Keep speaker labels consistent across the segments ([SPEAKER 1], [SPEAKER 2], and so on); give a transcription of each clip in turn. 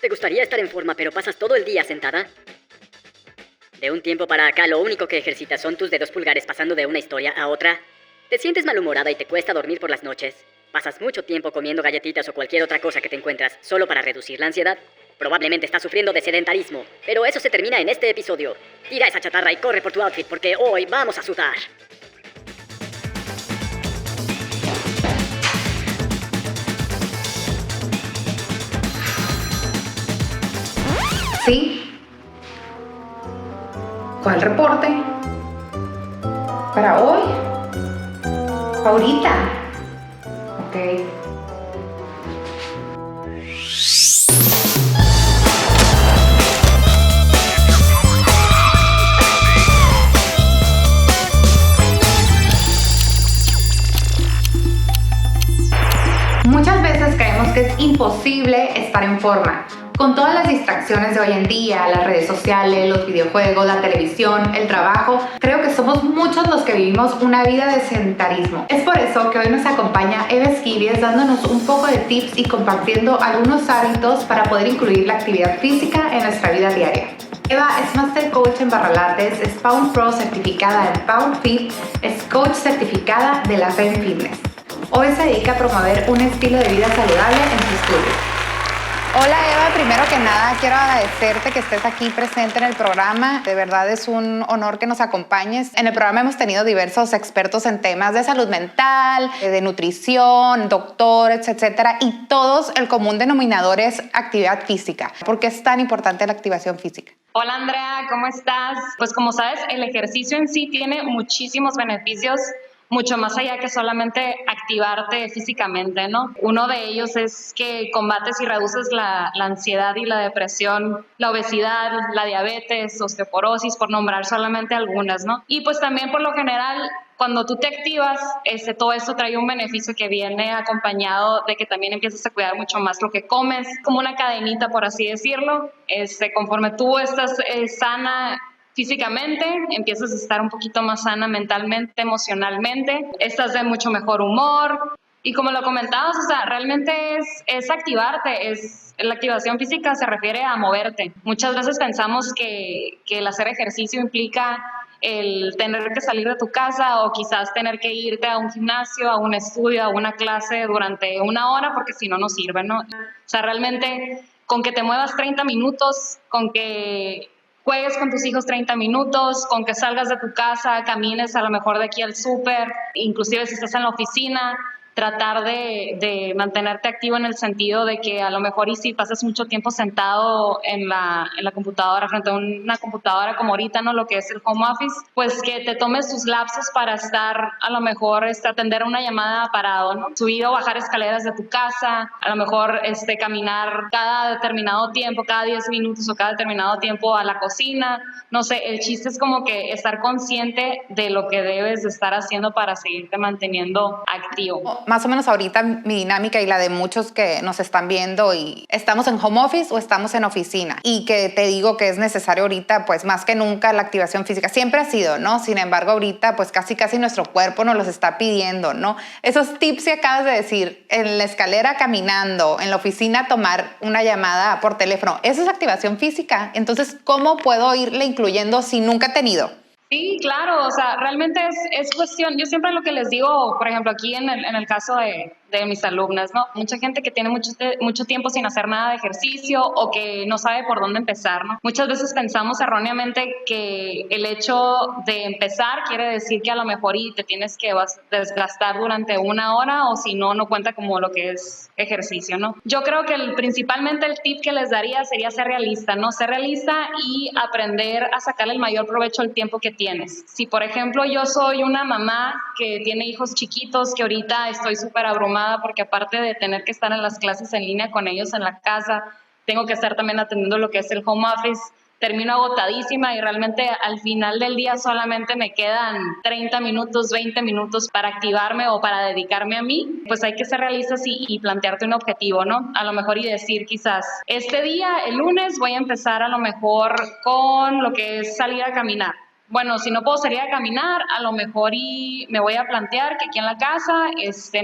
[SPEAKER 1] ¿Te gustaría estar en forma pero pasas todo el día sentada? De un tiempo para acá lo único que ejercitas son tus dedos pulgares pasando de una historia a otra. Te sientes malhumorada y te cuesta dormir por las noches. Pasas mucho tiempo comiendo galletitas o cualquier otra cosa que te encuentras solo para reducir la ansiedad. Probablemente estás sufriendo de sedentarismo, pero eso se termina en este episodio. Tira esa chatarra y corre por tu outfit porque hoy vamos a sudar.
[SPEAKER 2] ¿Sí? ¿Cuál reporte? ¿Para hoy? ¿Ahorita? Ok. Muchas veces creemos que es imposible estar en forma. Con todas las distracciones de hoy en día, las redes sociales, los videojuegos, la televisión, el trabajo, creo que somos muchos los que vivimos una vida de sedentarismo. Es por eso que hoy nos acompaña Eva Esquivies dándonos un poco de tips y compartiendo algunos hábitos para poder incluir la actividad física en nuestra vida diaria. Eva es Master Coach en Barralates, es Pound Pro certificada en Pound Fit, es Coach certificada de la FEM Fitness. Hoy se dedica a promover un estilo de vida saludable en su estudio. Hola Eva, primero que nada quiero agradecerte que estés aquí presente en el programa. De verdad es un honor que nos acompañes. En el programa hemos tenido diversos expertos en temas de salud mental, de nutrición, doctores, etcétera, y todos el común denominador es actividad física. ¿Por qué es tan importante la activación física?
[SPEAKER 3] Hola Andrea, ¿cómo estás? Pues como sabes, el ejercicio en sí tiene muchísimos beneficios, mucho más allá que solamente activarte físicamente, ¿no? Uno de ellos es que combates y reduces la ansiedad y la depresión, la obesidad, la diabetes, osteoporosis, por nombrar solamente algunas, ¿no? Y pues también por lo general, cuando tú te activas, todo esto trae un beneficio que viene acompañado de que también empiezas a cuidar mucho más lo que comes, como una cadenita, por así decirlo. Conforme tú estás sana físicamente, empiezas a estar un poquito más sana mentalmente, emocionalmente, estás de mucho mejor humor. Y como lo comentabas, o sea, realmente es activarte, la activación física se refiere a moverte. Muchas veces pensamos que el hacer ejercicio implica el tener que salir de tu casa o quizás tener que irte a un gimnasio, a un estudio, a una clase durante una hora, porque si no, no sirve, ¿no? O sea, realmente con que te muevas 30 minutos, con que juegues con tus hijos 30 minutos, con que salgas de tu casa, camines a lo mejor de aquí al súper, inclusive si estás en la oficina, tratar de mantenerte activo en el sentido de que a lo mejor y si pasas mucho tiempo sentado en la computadora, frente a una computadora como ahorita, ¿no? Lo que es el home office, pues que te tomes tus lapsos para estar, a lo mejor atender una llamada parado, ¿no? Subir o bajar escaleras de tu casa, a lo mejor caminar cada determinado tiempo, cada 10 minutos o cada determinado tiempo a la cocina, no sé, el chiste es como que estar consciente de lo que debes de estar haciendo para seguirte manteniendo activo.
[SPEAKER 2] Más o menos ahorita mi dinámica y la de muchos que nos están viendo y estamos en home office o estamos en oficina y que te digo que es necesario ahorita pues más que nunca la activación física. Siempre ha sido, ¿no? Sin embargo ahorita pues casi nuestro cuerpo nos los está pidiendo, ¿no? Esos tips que acabas de decir, en la escalera caminando, en la oficina tomar una llamada por teléfono, eso es activación física. Entonces, ¿cómo puedo irle incluyendo si nunca he tenido?
[SPEAKER 3] Sí, claro, o sea, realmente es cuestión, yo siempre lo que les digo, por ejemplo, aquí en el caso de mis alumnas, ¿no? Mucha gente que tiene mucho tiempo sin hacer nada de ejercicio o que no sabe por dónde empezar, ¿no? Muchas veces pensamos erróneamente que el hecho de empezar quiere decir que a lo mejor y te tienes que desgastar durante una hora o si no, no cuenta como lo que es ejercicio, ¿no? Yo creo que principalmente el tip que les daría sería ser realista, ¿no? Ser realista y aprender a sacarle el mayor provecho al tiempo que tienes. Si, por ejemplo, yo soy una mamá que tiene hijos chiquitos, que ahorita estoy súper abrumada porque aparte de tener que estar en las clases en línea con ellos en la casa, tengo que estar también atendiendo lo que es el home office, termino agotadísima y realmente al final del día solamente me quedan 30 minutos, 20 minutos para activarme o para dedicarme a mí, pues hay que ser realistas y plantearte un objetivo, ¿no? A lo mejor y decir quizás, este día, el lunes, voy a empezar a lo mejor con lo que es salir a caminar. bueno, si no puedo salir a caminar, a lo mejor y me voy a plantear que aquí en la casa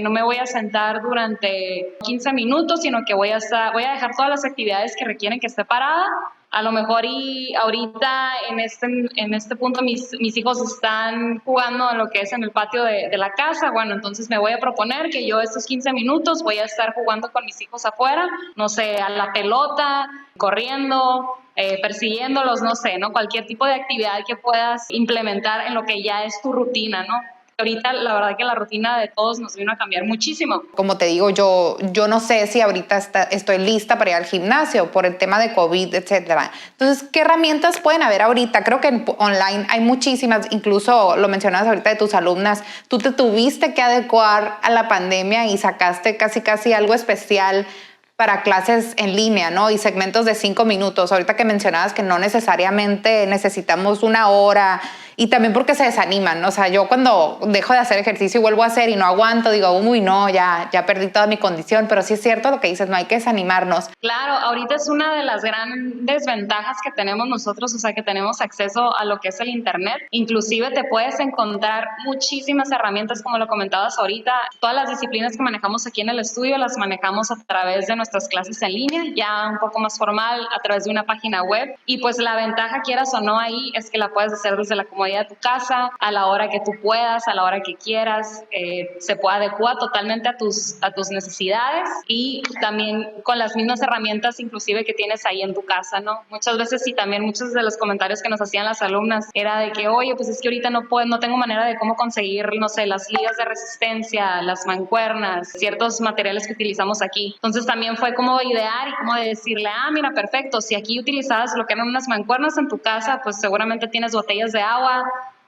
[SPEAKER 3] no me voy a sentar durante 15 minutos, sino que voy a dejar todas las actividades que requieren que esté parada. A lo mejor y ahorita en este punto mis hijos están jugando en lo que es en el patio de la casa. Bueno, entonces me voy a proponer que yo estos 15 minutos voy a estar jugando con mis hijos afuera, no sé, a la pelota, corriendo, persiguiéndolos, no sé, ¿no? Cualquier tipo de actividad que puedas implementar en lo que ya es tu rutina, ¿no? Ahorita la verdad que la rutina de todos nos vino a cambiar muchísimo.
[SPEAKER 2] Como te digo, yo no sé si ahorita estoy lista para ir al gimnasio por el tema de COVID, etcétera. Entonces, ¿qué herramientas pueden haber ahorita? Creo que online hay muchísimas, incluso lo mencionabas ahorita de tus alumnas. Tú te tuviste que adecuar a la pandemia y sacaste casi algo especial para clases en línea, ¿no? Y segmentos de 5 minutos. Ahorita que mencionabas que no necesariamente necesitamos 1 hora, y también porque se desaniman, ¿no? O sea, yo cuando dejo de hacer ejercicio y vuelvo a hacer y no aguanto, digo, uy, no, ya perdí toda mi condición, pero sí es cierto lo que dices, no hay que desanimarnos.
[SPEAKER 3] Claro, ahorita es una de las grandes ventajas que tenemos nosotros, o sea, que tenemos acceso a lo que es el internet. Inclusive te puedes encontrar muchísimas herramientas, como lo comentabas ahorita. Todas las disciplinas que manejamos aquí en el estudio las manejamos a través de nuestras clases en línea, ya un poco más formal, a través de una página web. Y pues la ventaja, quieras o no, ahí es que la puedes hacer desde la comodidad de tu casa, a la hora que tú puedas, a la hora que quieras. Se puede adecuar totalmente a tus necesidades, y también con las mismas herramientas inclusive que tienes ahí en tu casa, ¿no? Muchas veces, y también muchos de los comentarios que nos hacían las alumnas era de que, oye, pues es que ahorita no tengo manera de cómo conseguir, no sé, las ligas de resistencia, las mancuernas, ciertos materiales que utilizamos aquí. Entonces también fue como idear y como de decirle, mira, perfecto, si aquí utilizabas lo que eran unas mancuernas en tu casa, pues seguramente tienes botellas de agua,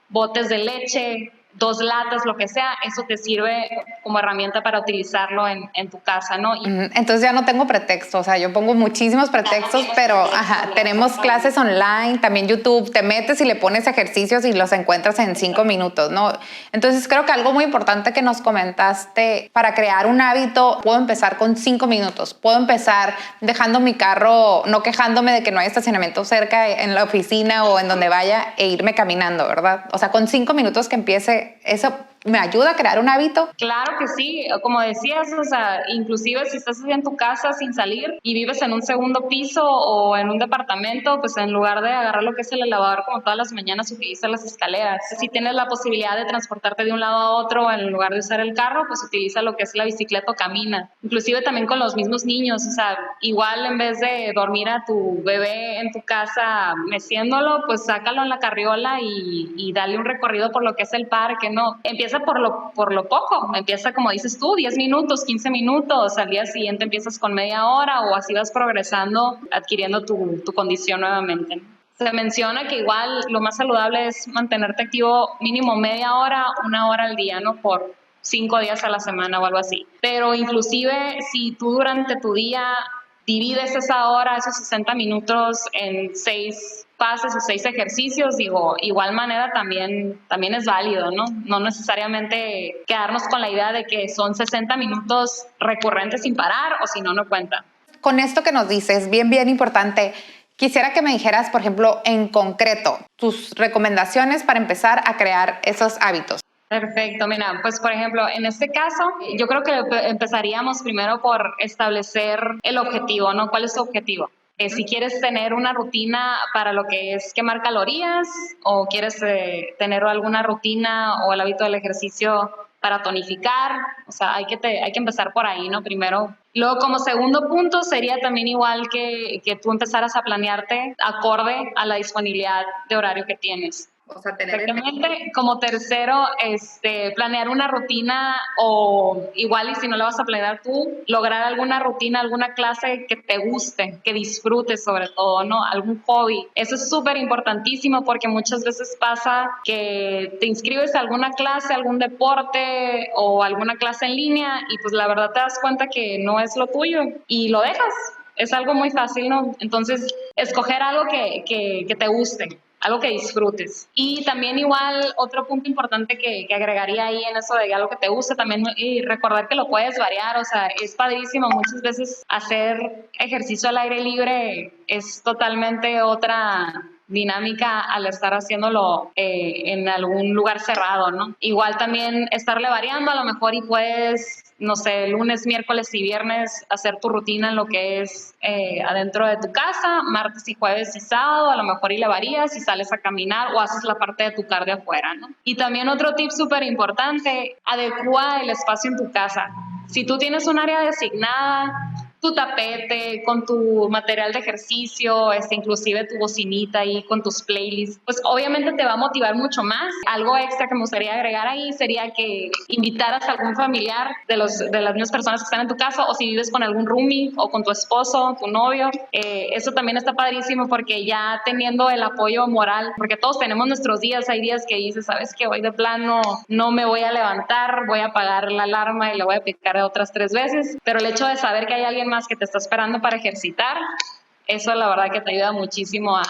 [SPEAKER 3] botes de leche, 2 latas, lo que sea, eso te sirve como herramienta para utilizarlo en tu casa, ¿no?
[SPEAKER 2] Entonces ya no tengo pretextos, o sea, yo pongo muchísimos pretextos, pero tenemos clases online, también YouTube, te metes y le pones ejercicios y los encuentras en 5 minutos, ¿no? Entonces creo que algo muy importante que nos comentaste, para crear un hábito, puedo empezar con 5 minutos, puedo empezar dejando mi carro, no quejándome de que no hay estacionamiento cerca en la oficina o en donde vaya, e irme caminando, ¿verdad? O sea, con 5 minutos que empiece, eso me ayuda a crear un hábito.
[SPEAKER 3] Claro que sí, como decías, o sea, inclusive si estás en tu casa sin salir y vives en un segundo piso o en un departamento, pues en lugar de agarrar lo que es el elevador como todas las mañanas, utiliza las escaleras. Si tienes la posibilidad de transportarte de un lado a otro en lugar de usar el carro, pues utiliza lo que es la bicicleta o camina. Inclusive también con los mismos niños, o sea, igual en vez de dormir a tu bebé en tu casa meciéndolo, pues sácalo en la carriola y dale un recorrido por lo que es el parque, ¿no? Empieza por lo poco, empieza como dices tú, 10 minutos, 15 minutos, al día siguiente empiezas con media hora, o así vas progresando, adquiriendo tu condición nuevamente. Se menciona que igual lo más saludable es mantenerte activo mínimo media hora, 1 hora al día, ¿no? Por 5 días a la semana o algo así. Pero inclusive si tú durante tu día divides esa hora, esos 60 minutos en 6 pases o 6 ejercicios, digo, igual manera también es válido, ¿no? No necesariamente quedarnos con la idea de que son 60 minutos recurrentes sin parar, o si no, no cuenta.
[SPEAKER 2] Con esto que nos dices, bien importante, quisiera que me dijeras, por ejemplo, en concreto, tus recomendaciones para empezar a crear esos hábitos.
[SPEAKER 3] Perfecto, mira, pues por ejemplo, en este caso, yo creo que empezaríamos primero por establecer el objetivo, ¿no? ¿Cuál es tu objetivo? Si quieres tener una rutina para lo que es quemar calorías, o quieres tener alguna rutina o el hábito del ejercicio para tonificar, o sea, hay que empezar por ahí, ¿no? Primero. Luego, como segundo punto, sería también igual que tú empezaras a planearte acorde a la disponibilidad de horario que tienes.
[SPEAKER 2] O sea,
[SPEAKER 3] Como tercero, planear una rutina, o igual, y si no la vas a planear tú, lograr alguna rutina, alguna clase que te guste, que disfrutes sobre todo, ¿no? Algún hobby. Eso es súper importantísimo, porque muchas veces pasa que te inscribes a alguna clase, algún deporte o alguna clase en línea, y pues la verdad te das cuenta que no es lo tuyo y lo dejas. Es algo muy fácil, ¿no? Entonces, escoger algo que te guste, algo que disfrutes. Y también igual otro punto importante que agregaría ahí en eso de algo que te guste también, y recordar que lo puedes variar, o sea, es padrísimo muchas veces hacer ejercicio al aire libre, es totalmente otra dinámica al estar haciéndolo en algún lugar cerrado, ¿no? Igual también estarle variando a lo mejor y puedes, no sé, lunes, miércoles y viernes hacer tu rutina en lo que es adentro de tu casa, martes y jueves y sábado, a lo mejor y le varías y sales a caminar o haces la parte de tu cardio afuera, ¿no? Y también otro tip súper importante, adecua el espacio en tu casa. Si tú tienes un área designada, tu tapete, con tu material de ejercicio, inclusive tu bocinita ahí con tus playlists, pues obviamente te va a motivar mucho más. Algo extra que me gustaría agregar ahí sería que invitaras a algún familiar de las mismas personas que están en tu casa, o si vives con algún roomie o con tu esposo, tu novio, eso también está padrísimo porque ya teniendo el apoyo moral, porque todos tenemos nuestros días, hay días que dices, sabes que hoy de plano no me voy a levantar, voy a apagar la alarma y la voy a picar otras 3 veces, pero el hecho de saber que hay alguien más que te está esperando para ejercitar, eso la verdad que te ayuda muchísimo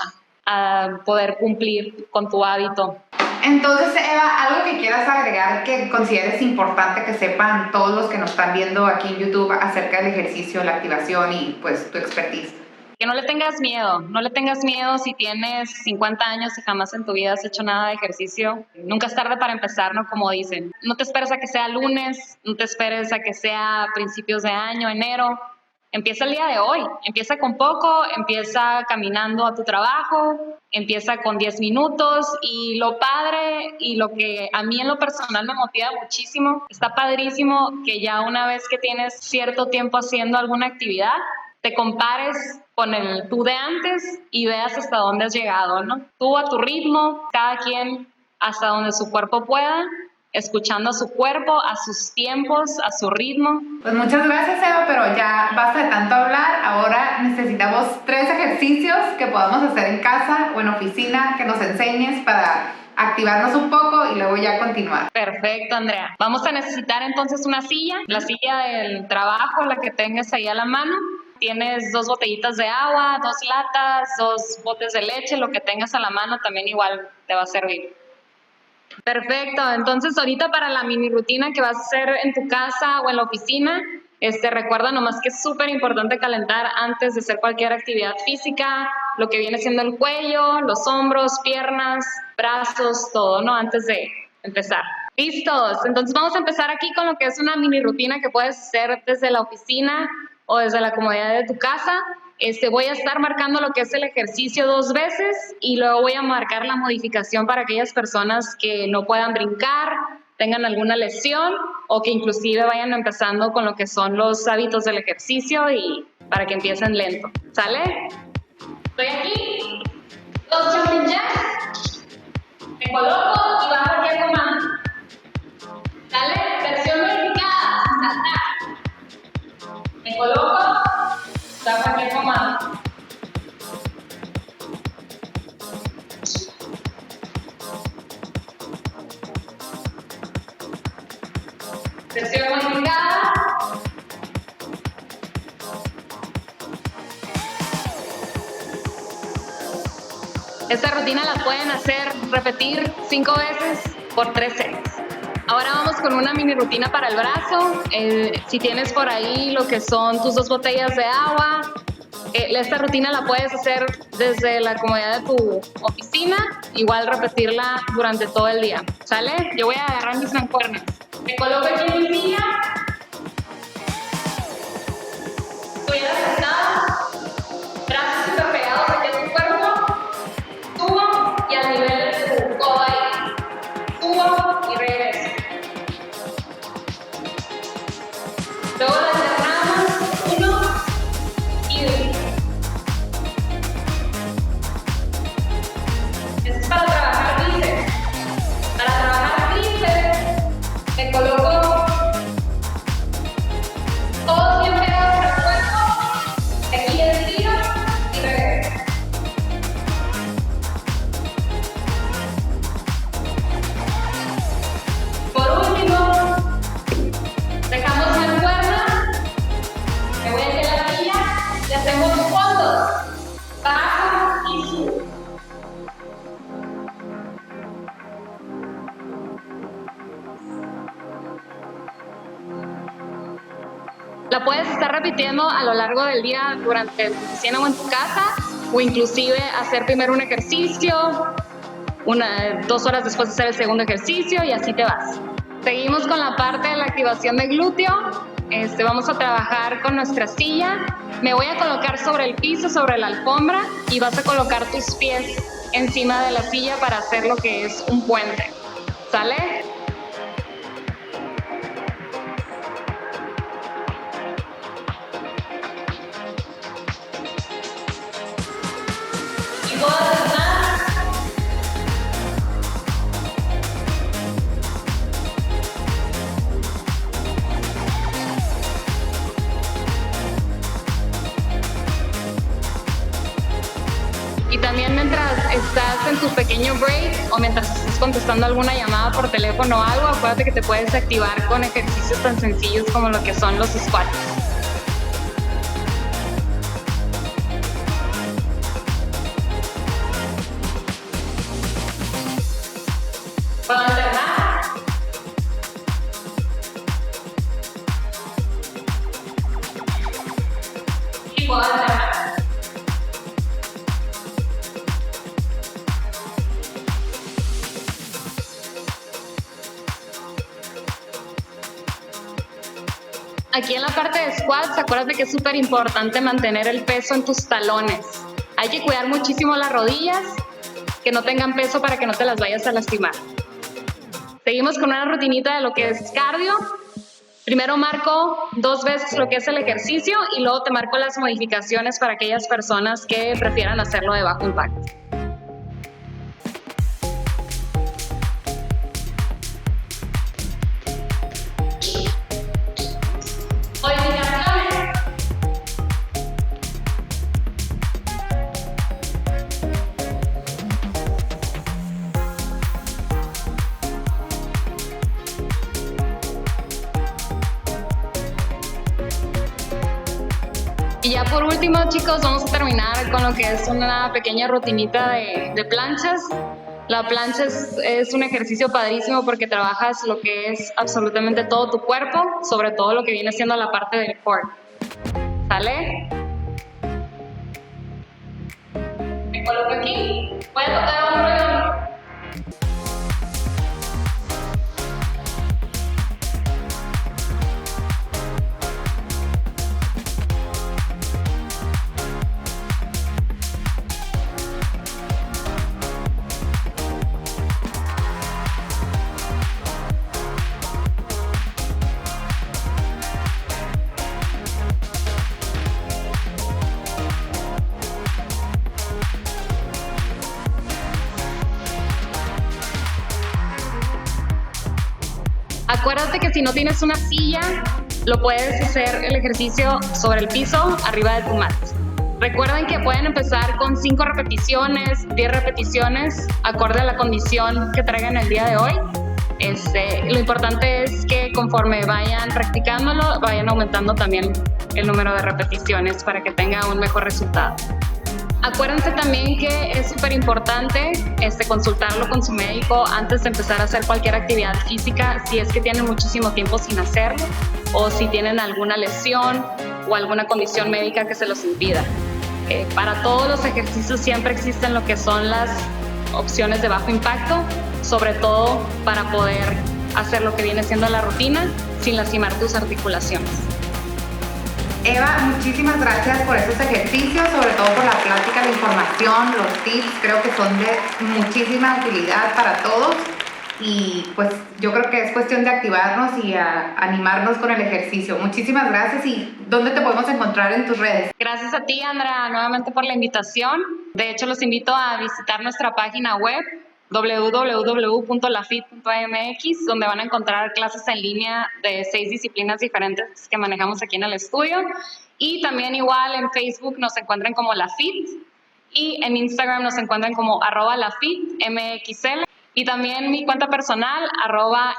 [SPEAKER 3] a poder cumplir con tu hábito.
[SPEAKER 2] Entonces, Eva, algo que quieras agregar que consideres importante que sepan todos los que nos están viendo aquí en YouTube acerca del ejercicio, la activación y pues tu expertise.
[SPEAKER 3] Que no le tengas miedo si tienes 50 años y jamás en tu vida has hecho nada de ejercicio. Nunca es tarde para empezar, ¿no? Como dicen. No te esperes a que sea lunes, no te esperes a que sea principios de año, enero. Empieza el día de hoy, empieza con poco, empieza caminando a tu trabajo, empieza con 10 minutos y lo padre y lo que a mí en lo personal me motiva muchísimo, está padrísimo que ya una vez que tienes cierto tiempo haciendo alguna actividad, te compares con el tú de antes y veas hasta dónde has llegado, ¿no? Tú a tu ritmo, cada quien hasta donde su cuerpo pueda, escuchando a su cuerpo, a sus tiempos, a su ritmo.
[SPEAKER 2] Pues muchas gracias, Eva, pero ya basta de tanto hablar. Ahora necesitamos 3 ejercicios que podamos hacer en casa o en oficina, que nos enseñes para activarnos un poco y luego ya continuar.
[SPEAKER 3] Perfecto, Andrea. Vamos a necesitar entonces una silla, la silla del trabajo, la que tengas ahí a la mano. Tienes 2 botellitas de agua, 2 latas, 2 botes de leche, lo que tengas a la mano también igual te va a servir. Perfecto, entonces ahorita para la mini rutina que vas a hacer en tu casa o en la oficina, recuerda nomás que es súper importante calentar antes de hacer cualquier actividad física, lo que viene siendo el cuello, los hombros, piernas, brazos, todo, ¿no? Antes de empezar. ¿Listos? Entonces vamos a empezar aquí con lo que es una mini rutina que puedes hacer desde la oficina o desde la comodidad de tu casa. Voy a estar marcando lo que es el ejercicio 2 veces y luego voy a marcar la modificación para aquellas personas que no puedan brincar, tengan alguna lesión o que inclusive vayan empezando con lo que son los hábitos del ejercicio y para que empiecen lento. ¿Sale? Estoy aquí, 2 jumping jacks, me coloco y bajo cualquier comando. ¿Sale? Versión verificada, sin saltar. Me coloco, bajo cualquier comando. Versión modificada. Esta rutina la pueden repetir 5 veces por 3 sets. Ahora vamos con una mini rutina para el brazo. Si tienes por ahí lo que son tus 2 botellas de agua, esta rutina la puedes hacer desde la comodidad de tu oficina, igual repetirla durante todo el día. ¿Sale? Yo voy a agarrar mis mancuernas. Me coloco aquí en mi silla. Estoy sentada, brazos súper pegados aquí a tu cuerpo. Subo y al nivel de tu codo ahí. Subo y regreso. Luego la cerramos, 1 y 2. Esto es para trabajar bíceps. Para trabajar bíceps, me coloco todos bien pegados al cuerpo. Aquí estiro y regreso. Por último, dejamos mancuerna, me voy hacia la silla y hacemos fondos, bajo y subo. La puedes estar repitiendo a lo largo del día durante tu oficina o en tu casa o inclusive hacer primero un ejercicio, 2 horas después hacer el segundo ejercicio y así te vas. Seguimos con la parte de la activación de glúteo. Vamos a trabajar con nuestra silla. Me voy a colocar sobre el piso, sobre la alfombra, y vas a colocar tus pies encima de la silla para hacer lo que es un puente. ¿Sale? Y puedo hacer Y también mientras estás en tu pequeño break o mientras estás contestando alguna llamada por teléfono o algo, acuérdate que te puedes activar con ejercicios tan sencillos como lo que son los squats. ¿Puedo alternar? Y puedo alternar. Aquí en la parte de squats, acuérdate que es súper importante mantener el peso en tus talones. Hay que cuidar muchísimo las rodillas, que no tengan peso para que no te las vayas a lastimar. Seguimos con una rutinita de lo que es cardio. Primero marco 2 veces lo que es el ejercicio y luego te marco las modificaciones para aquellas personas que prefieran hacerlo de bajo impacto. Y ya por último, chicos, vamos a terminar con lo que es una pequeña rutinita de planchas. La plancha es un ejercicio padrísimo porque trabajas lo que es absolutamente todo tu cuerpo, sobre todo lo que viene siendo la parte del core. ¿Sale? Me coloco aquí. Voy a tocar hombro y hombro. Acuérdate que si no tienes una silla, lo puedes hacer el ejercicio sobre el piso, arriba de tu mat. Recuerden que pueden empezar con 5 repeticiones, 10 repeticiones, acorde a la condición que traigan el día de hoy. Lo importante es que conforme vayan practicándolo, vayan aumentando también el número de repeticiones para que tenga un mejor resultado. Acuérdense también que es súper importante consultarlo con su médico antes de empezar a hacer cualquier actividad física, si es que tienen muchísimo tiempo sin hacerlo o si tienen alguna lesión o alguna condición médica que se los impida. Para todos los ejercicios siempre existen lo que son las opciones de bajo impacto, sobre todo para poder hacer lo que viene siendo la rutina sin lastimar tus articulaciones.
[SPEAKER 2] Eva, muchísimas gracias por esos ejercicios, sobre todo por la plática, la información, los tips, creo que son de muchísima utilidad para todos y pues yo creo que es cuestión de activarnos y animarnos con el ejercicio. Muchísimas gracias. ¿Y dónde te podemos encontrar en tus redes?
[SPEAKER 3] Gracias a ti, Andrea, nuevamente por la invitación. De hecho, los invito a visitar nuestra página web www.lafit.mx, donde van a encontrar clases en línea de 6 disciplinas diferentes que manejamos aquí en el estudio. Y también igual en Facebook nos encuentran como LaFit y en Instagram nos encuentran como @LaFitMXL y también mi cuenta personal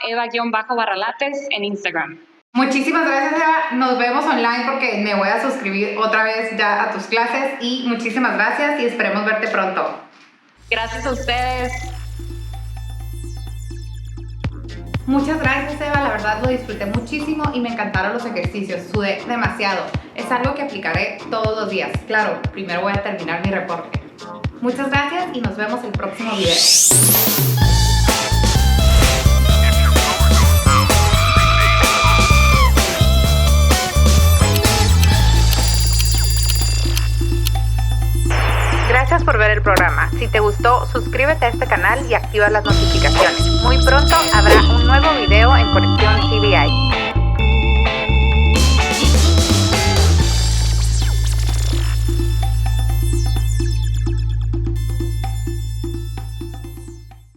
[SPEAKER 3] @Eva_Barralates en Instagram.
[SPEAKER 2] Muchísimas gracias, Eva. Nos vemos online porque me voy a suscribir otra vez ya a tus clases y muchísimas gracias y esperemos verte pronto.
[SPEAKER 3] Gracias a ustedes.
[SPEAKER 2] Muchas gracias, Eva, la verdad lo disfruté muchísimo y me encantaron los ejercicios, sudé demasiado. Es algo que aplicaré todos los días. Claro, primero voy a terminar mi reporte. Muchas gracias y nos vemos el próximo video. Gracias por ver el programa. Si te gustó, suscríbete a este canal y activa las notificaciones. Muy pronto habrá un nuevo video en Conexión CBI.